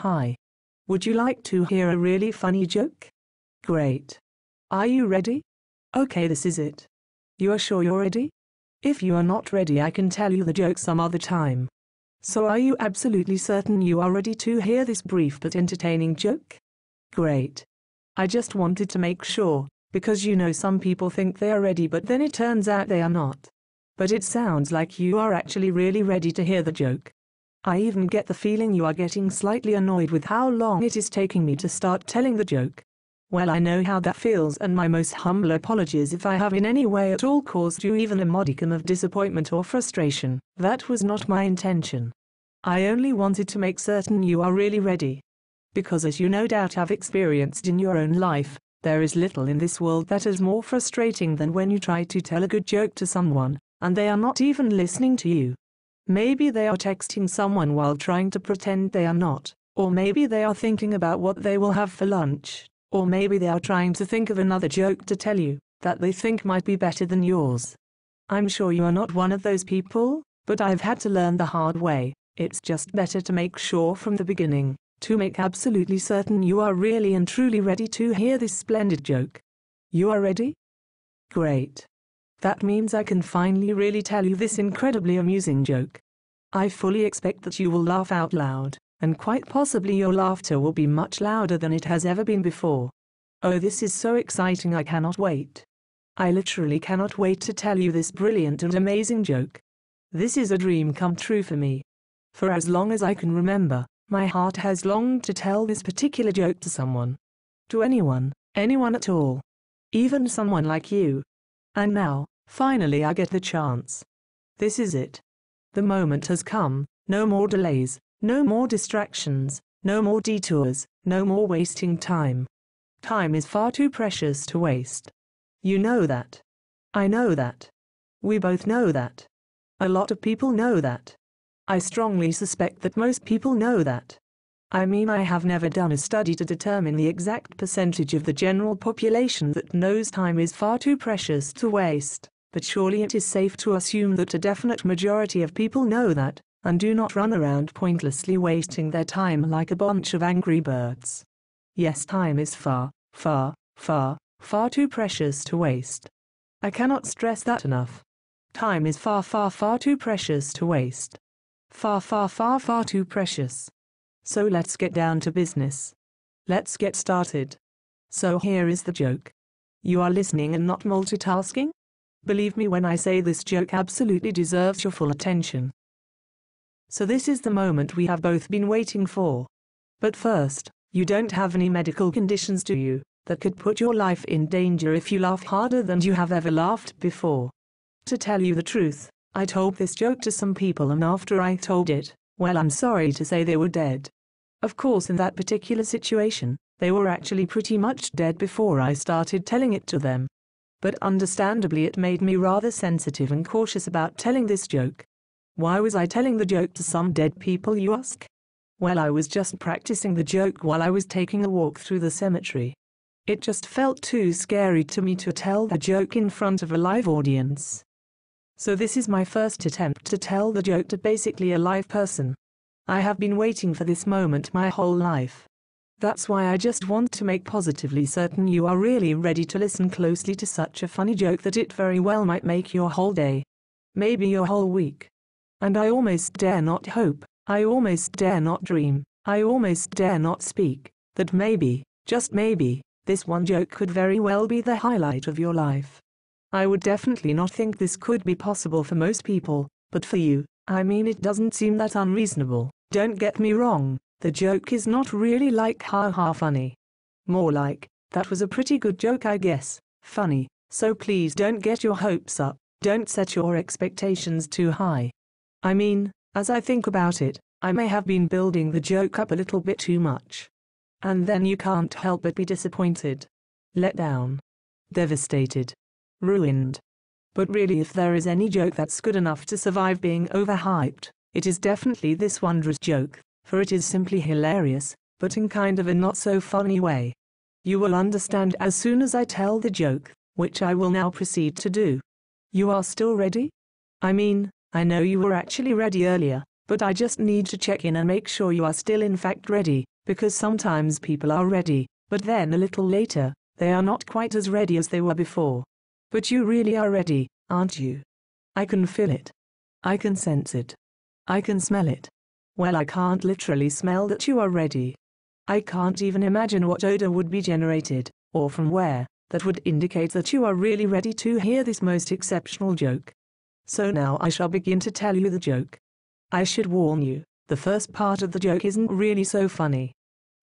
Hi. Would you like to hear a really funny joke? Great. Are you ready? Okay, this is it. You are sure you're ready? If you are not ready, I can tell you the joke some other time. So are you absolutely certain you are ready to hear this brief but entertaining joke? Great. I just wanted to make sure, because you know some people think they are ready but then it turns out they are not. But it sounds like you are actually really ready to hear the joke. I even get the feeling you are getting slightly annoyed with how long it is taking me to start telling the joke. Well, I know how that feels, and my most humble apologies if I have in any way at all caused you even a modicum of disappointment or frustration. That was not my intention. I only wanted to make certain you are really ready. Because as you no doubt have experienced in your own life, there is little in this world that is more frustrating than when you try to tell a good joke to someone, and they are not even listening to you. Maybe they are texting someone while trying to pretend they are not, or maybe they are thinking about what they will have for lunch, or maybe they are trying to think of another joke to tell you, that they think might be better than yours. I'm sure you are not one of those people, but I've had to learn the hard way. It's just better to make sure from the beginning, to make absolutely certain you are really and truly ready to hear this splendid joke. You are ready? Great. That means I can finally really tell you this incredibly amusing joke. I fully expect that you will laugh out loud, and quite possibly your laughter will be much louder than it has ever been before. Oh, this is so exciting, I cannot wait. I literally cannot wait to tell you this brilliant and amazing joke. This is a dream come true for me. For as long as I can remember, my heart has longed to tell this particular joke to someone. To anyone at all. Even someone like you. And now, finally I get the chance. This is it. The moment has come, no more delays, no more distractions, no more detours, no more wasting time. Time is far too precious to waste. You know that. I know that. We both know that. A lot of people know that. I strongly suspect that most people know that. I mean, I have never done a study to determine the exact percentage of the general population that knows time is far too precious to waste, but surely it is safe to assume that a definite majority of people know that, and do not run around pointlessly wasting their time like a bunch of angry birds. Yes, time is far, far, far, far too precious to waste. I cannot stress that enough. Time is far, far, far too precious to waste. Far, far, far, far too precious. So let's get down to business. Let's get started. So here is the joke. You are listening and not multitasking? Believe me when I say this joke absolutely deserves your full attention. So this is the moment we have both been waiting for. But first, you don't have any medical conditions, do you, that could put your life in danger if you laugh harder than you have ever laughed before? To tell you the truth, I told this joke to some people, and after I told it, well, I'm sorry to say they were dead. Of course, in that particular situation, they were actually pretty much dead before I started telling it to them. But understandably it made me rather sensitive and cautious about telling this joke. Why was I telling the joke to some dead people, you ask? Well, I was just practicing the joke while I was taking a walk through the cemetery. It just felt too scary to me to tell the joke in front of a live audience. So this is my first attempt to tell the joke to basically a live person. I have been waiting for this moment my whole life. That's why I just want to make positively certain you are really ready to listen closely to such a funny joke that it very well might make your whole day. Maybe your whole week. And I almost dare not hope, I almost dare not dream, I almost dare not speak, that maybe, just maybe, this one joke could very well be the highlight of your life. I would definitely not think this could be possible for most people, but for you, I mean, it doesn't seem that unreasonable. Don't get me wrong, the joke is not really like ha ha funny. More like, that was a pretty good joke, I guess, funny, so please don't get your hopes up, don't set your expectations too high. I mean, as I think about it, I may have been building the joke up a little bit too much. And then you can't help but be disappointed, let down, devastated, ruined. But really, if there is any joke that's good enough to survive being overhyped, it is definitely this wondrous joke, for it is simply hilarious, but in kind of a not so funny way. You will understand as soon as I tell the joke, which I will now proceed to do. You are still ready? I mean, I know you were actually ready earlier, but I just need to check in and make sure you are still in fact ready, because sometimes people are ready, but then a little later, they are not quite as ready as they were before. But you really are ready, aren't you? I can feel it. I can sense it. I can smell it. Well, I can't literally smell that you are ready. I can't even imagine what odor would be generated, or from where, that would indicate that you are really ready to hear this most exceptional joke. So now I shall begin to tell you the joke. I should warn you, the first part of the joke isn't really so funny.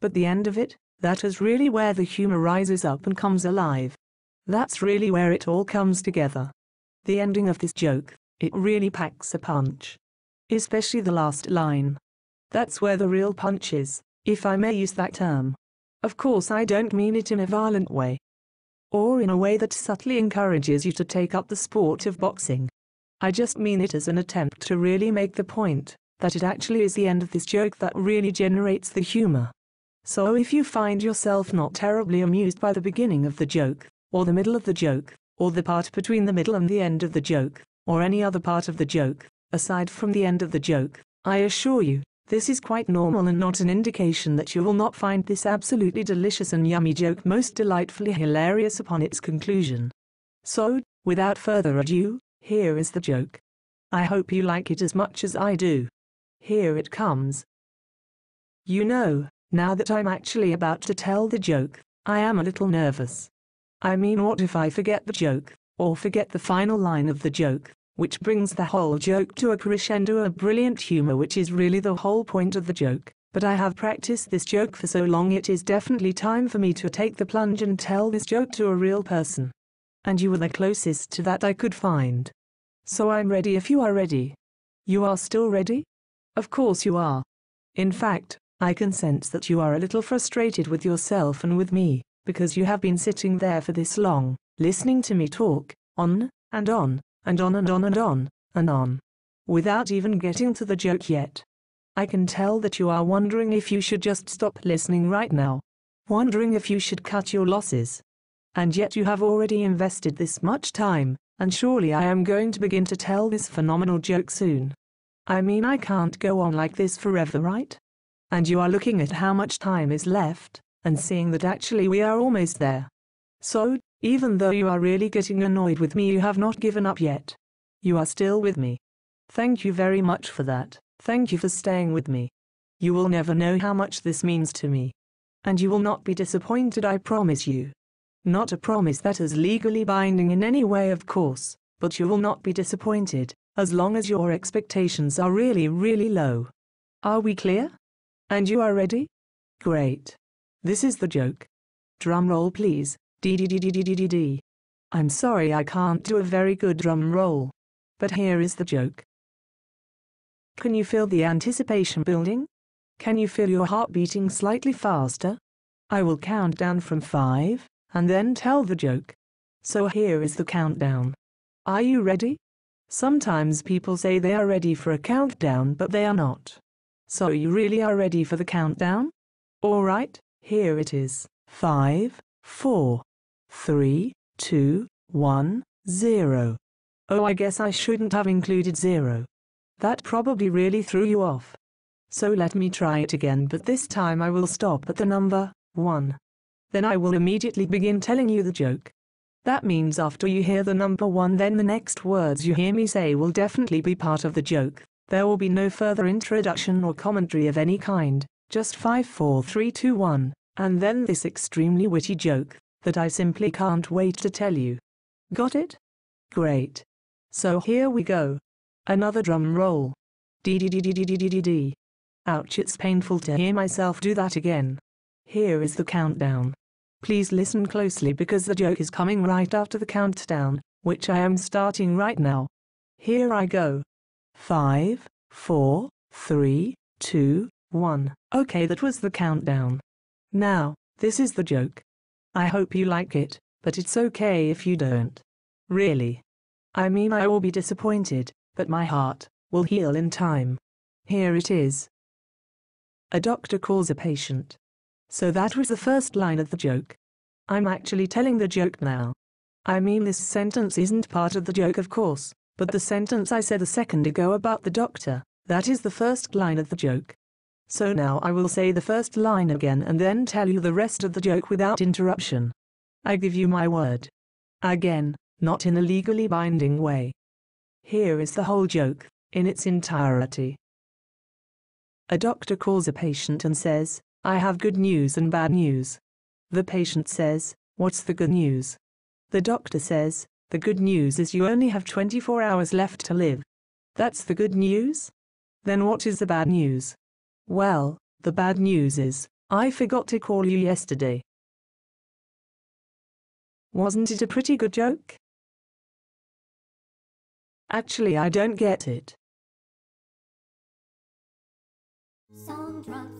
But the end of it, that is really where the humor rises up and comes alive. That's really where it all comes together. The ending of this joke, it really packs a punch. Especially the last line. That's where the real punch is, if I may use that term. Of course, I don't mean it in a violent way. Or in a way that subtly encourages you to take up the sport of boxing. I just mean it as an attempt to really make the point, that it actually is the end of this joke that really generates the humor. So if you find yourself not terribly amused by the beginning of the joke, or the middle of the joke, or the part between the middle and the end of the joke, or any other part of the joke, aside from the end of the joke, I assure you, this is quite normal and not an indication that you will not find this absolutely delicious and yummy joke most delightfully hilarious upon its conclusion. So, without further ado, here is the joke. I hope you like it as much as I do. Here it comes. You know, now that I'm actually about to tell the joke, I am a little nervous. I mean, what if I forget the joke, or forget the final line of the joke, which brings the whole joke to a crescendo of brilliant humor, which is really the whole point of the joke. But I have practiced this joke for so long, it is definitely time for me to take the plunge and tell this joke to a real person. And you were the closest to that I could find. So I'm ready if you are ready. You are still ready? Of course you are. In fact, I can sense that you are a little frustrated with yourself and with me, because you have been sitting there for this long, listening to me talk, on, and on, and on and on and on, and on, without even getting to the joke yet. I can tell that you are wondering if you should just stop listening right now, wondering if you should cut your losses. And yet you have already invested this much time, and surely I am going to begin to tell this phenomenal joke soon. I mean, I can't go on like this forever, right? And you are looking at how much time is left, and seeing that actually we are almost there. So, even though you are really getting annoyed with me, you have not given up yet. You are still with me. Thank you very much for that. Thank you for staying with me. You will never know how much this means to me. And you will not be disappointed, I promise you. Not a promise that is legally binding in any way, of course, but you will not be disappointed, as long as your expectations are really, really low. Are we clear? And you are ready? Great. This is the joke. Drum roll, please. Dee. I'm sorry I can't do a very good drum roll. But here is the joke. Can you feel the anticipation building? Can you feel your heart beating slightly faster? I will count down from 5, and then tell the joke. So here is the countdown. Are you ready? Sometimes people say they are ready for a countdown, but they are not. So you really are ready for the countdown? All right, here it is. 5, 4, 3, 2, 1, 0. Oh, I guess I shouldn't have included 0. That probably really threw you off. So let me try it again, but this time I will stop at the number 1. Then I will immediately begin telling you the joke. That means after you hear the number 1, then the next words you hear me say will definitely be part of the joke. There will be no further introduction or commentary of any kind, just 5, 4, 3, 2, 1, and then this extremely witty joke that I simply can't wait to tell you. Got it? Great. So here we go. Another drum roll. Dee. Ouch, it's painful to hear myself do that again. Here is the countdown. Please listen closely because the joke is coming right after the countdown, which I am starting right now. Here I go. 5, 4, 3, 2, 1. Okay, that was the countdown. Now, this is the joke. I hope you like it, but it's okay if you don't. Really. I mean, I will be disappointed, but my heart will heal in time. Here it is. A doctor calls a patient. So that was the first line of the joke. I'm actually telling the joke now. I mean, this sentence isn't part of the joke, of course, but the sentence I said a second ago about the doctor, that is the first line of the joke. So now I will say the first line again and then tell you the rest of the joke without interruption. I give you my word. Again, not in a legally binding way. Here is the whole joke, in its entirety. A doctor calls a patient and says, "I have good news and bad news." The patient says, "What's the good news?" The doctor says, "The good news is you only have 24 hours left to live." That's the good news? Then what is the bad news? Well, the bad news is, I forgot to call you yesterday. Wasn't it a pretty good joke? Actually, I don't get it. Songdrops.